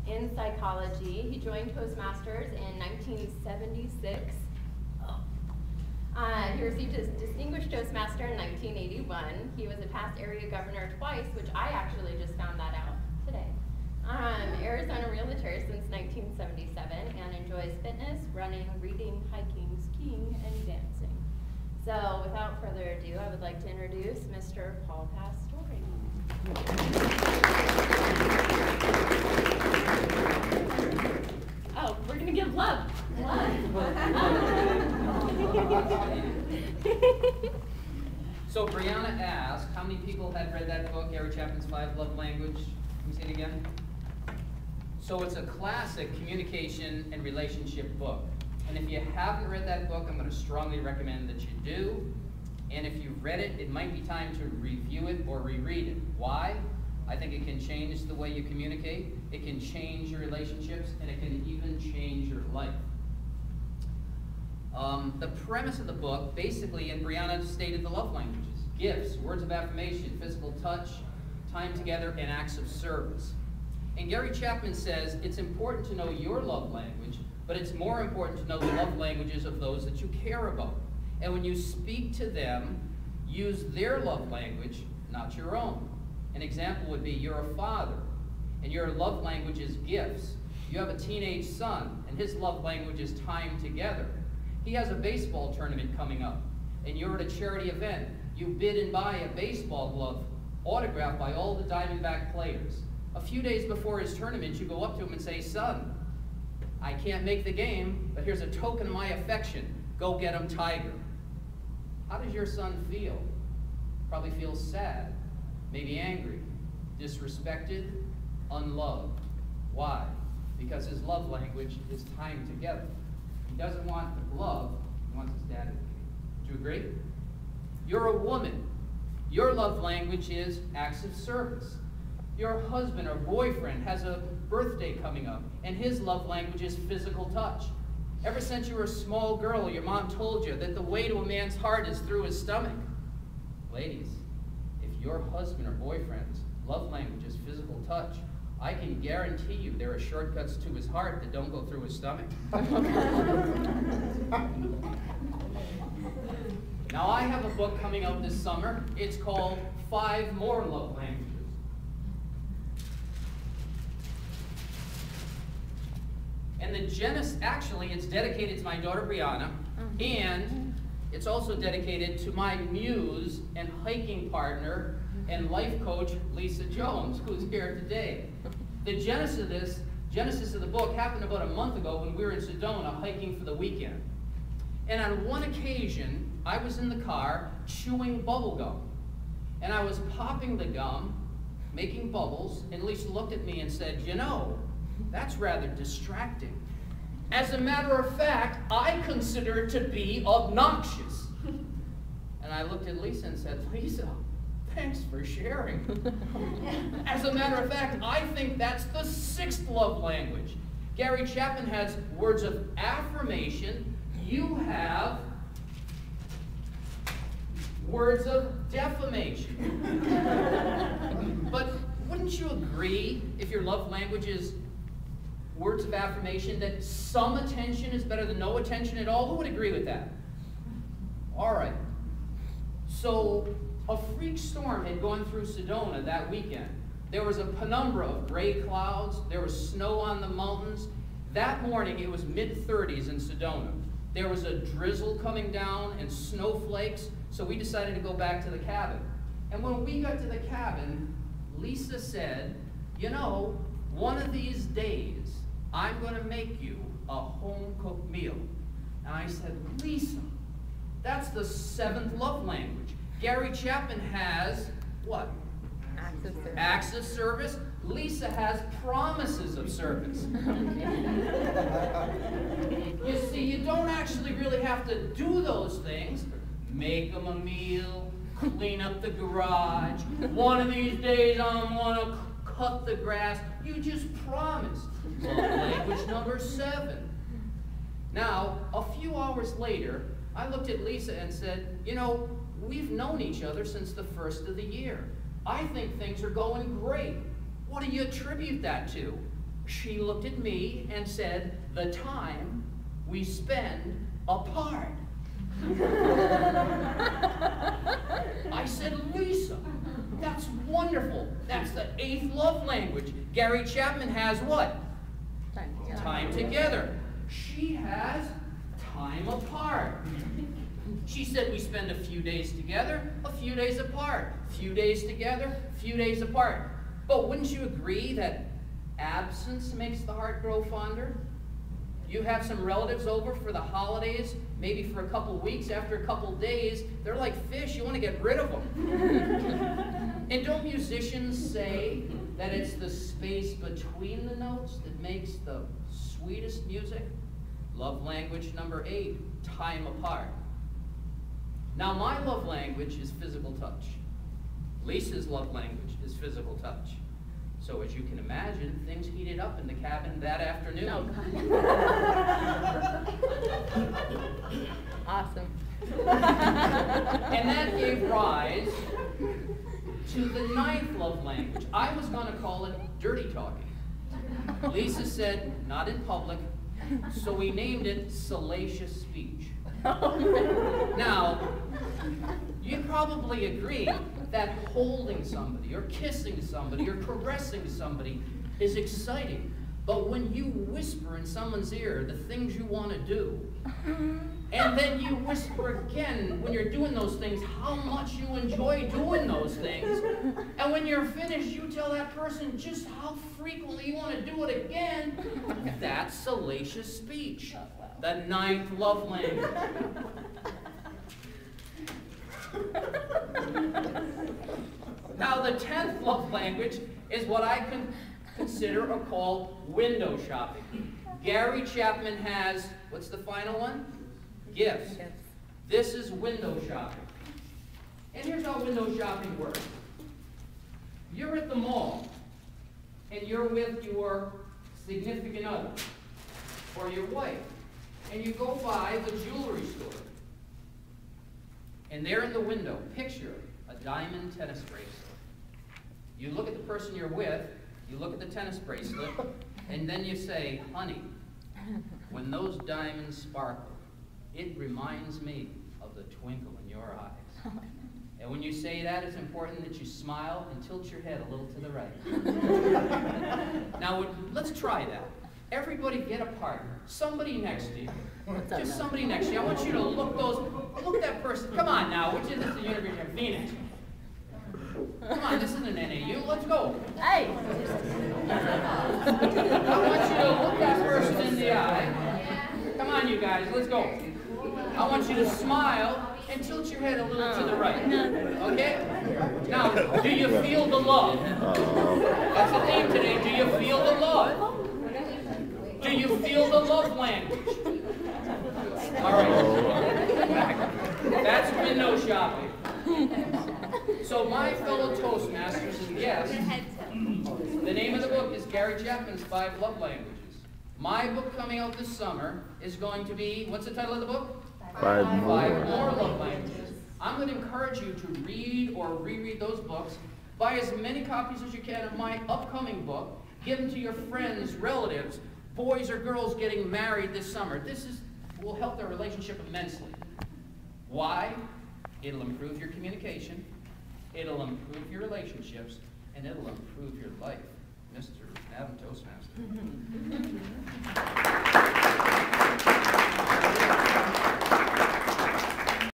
in psychology. He joined Toastmasters in 1976. He received his Distinguished Toastmaster in 1981. He was a past area governor twice, which I actually just found that out today. Arizona Realtor since 1977 and enjoys fitness, running, reading, hiking, skiing, and dancing. So without further ado, I would like to introduce Mr. Paul Pastore. Oh, we're going to give love. So Brianna asked, how many people had read that book, Gary Chapman's 5 Love Language? Can you say it again? So it's a classic communication and relationship book. And if you haven't read that book, I'm going to strongly recommend that you do. And if you've read it, it might be time to review it or reread it. Why? I think it can change the way you communicate, it can change your relationships, and it can even change your life. The premise of the book, basically, and Brianna stated the love languages: gifts, words of affirmation, physical touch, time together, and acts of service. And Gary Chapman says it's important to know your love language, but it's more important to know the love languages of those that you care about. And when you speak to them, use their love language, not your own. An example would be you're a father, and your love language is gifts. You have a teenage son, and his love language is time together. He has a baseball tournament coming up, and you're at a charity event. You bid and buy a baseball glove autographed by all the Diamondback players. A few days before his tournament, you go up to him and say, "Son, I can't make the game, but here's a token of my affection. Go get him, Tiger." How does your son feel? Probably feels sad, maybe angry, disrespected, unloved. Why? Because his love language is time together. He doesn't want the glove, he wants his dad in the game. Do you agree? You're a woman. Your love language is acts of service. Your husband or boyfriend has a birthday coming up, and his love language is physical touch. Ever since you were a small girl, your mom told you that the way to a man's heart is through his stomach. Ladies, if your husband or boyfriend's love language is physical touch, I can guarantee you there are shortcuts to his heart that don't go through his stomach. Now, I have a book coming out this summer. It's called 5 More Love Languages. And the Genesis, actually, it's dedicated to my daughter Brianna, and it's also dedicated to my muse and hiking partner and life coach, Lisa Jones, who's here today. The genesis of the book happened about a month ago when we were in Sedona hiking for the weekend. And on one occasion, I was in the car chewing bubble gum. And I was popping the gum, making bubbles, and Lisa looked at me and said, "You know, that's rather distracting." As a matter of fact, I consider it to be obnoxious. And I looked at Lisa and said, "Lisa, thanks for sharing." As a matter of fact, I think that's the 6th love language. Gary Chapman has words of affirmation. You have words of defamation. But wouldn't you agree, if your love language is words of affirmation, that some attention is better than no attention at all? Who would agree with that? All right. So a freak storm had gone through Sedona that weekend. There was a penumbra of gray clouds. There was snow on the mountains. That morning, it was mid-30s in Sedona. There was a drizzle coming down and snowflakes, so we decided to go back to the cabin. And when we got to the cabin, Lisa said, "You know, one of these days, I'm going to make you a home-cooked meal." And I said, "Lisa, that's the 7th love language. Gary Chapman has what? Acts of service. Acts of service. Lisa has promises of service." You see, you don't actually really have to do those things. Make them a meal, clean up the garage. One of these days I'm going to cut the grass. You just promised. Love language number 7. Now, a few hours later, I looked at Lisa and said, "You know, we've known each other since the 1st of the year. I think things are going great. What do you attribute that to?" she looked at me and said, "The time we spend apart." I said, "Lisa, that's wonderful. That's the 8th love language. Gary Chapman has what? Time together. She has time apart." She said, "We spend a few days together, a few days apart, few days together, few days apart." But wouldn't you agree that absence makes the heart grow fonder? You have some relatives over for the holidays, maybe for a couple weeks. After a couple days, they're like fish. You want to get rid of them. And don't musicians say that it's the space between the notes that makes the sweetest music? Love language number 8, time apart. Now, my love language is physical touch. Lisa's love language is physical touch. So as you can imagine, things heated up in the cabin that afternoon. Oh, God. Awesome. And that gave rise to the 9th love language. I was going to call it dirty talking. Lisa said, not in public, so we named it salacious speech. Now, you probably agree that holding somebody, or kissing somebody, or caressing somebody is exciting. But when you whisper in someone's ear the things you want to do, and then you whisper again when you're doing those things how much you enjoy doing those things, and when you're finished, you tell that person just how frequently you want to do it again, that's salacious speech. The 9th love language. Now, the 10th love language is what I can consider or call window shopping. Gary Chapman has, what's the final one? Gifts. This is window shopping. And here's how window shopping works. You're at the mall, and you're with your significant other, or your wife, and you go by the jewelry store. And there in the window, picture a diamond tennis bracelet. You look at the person you're with, you look at the tennis bracelet, and then you say, "Honey, when those diamonds sparkle, it reminds me of the twinkle in your eyes." And when you say that, it's important that you smile and tilt your head a little to the right. Now, let's try that. Everybody get a partner, somebody next to you. Just somebody next to you. I want you to look that person. Come on now, which is the University of Phoenix? Come on, this isn't an NAU. Let's go. Hey! I want you to look that person in the eye. Come on, you guys, let's go. I want you to smile and tilt your head a little to the right. Okay? Now, do you feel the love? That's the theme today. Do you feel the love? Do you feel the love language? All right. That's window shopping. So my fellow Toastmasters and guests, the name of the book is Gary Chapman's 5 Love Languages. My book coming out this summer is going to be, what's the title of the book? 5 more. 5 More Love Languages. I'm going to encourage you to read or reread those books. Buy as many copies as you can of my upcoming book. Give them to your friends, relatives, boys or girls getting married this summer. This will help their relationship immensely. Why? It'll improve your communication, it'll improve your relationships, and it'll improve your life, Mr. Madam Toastmaster.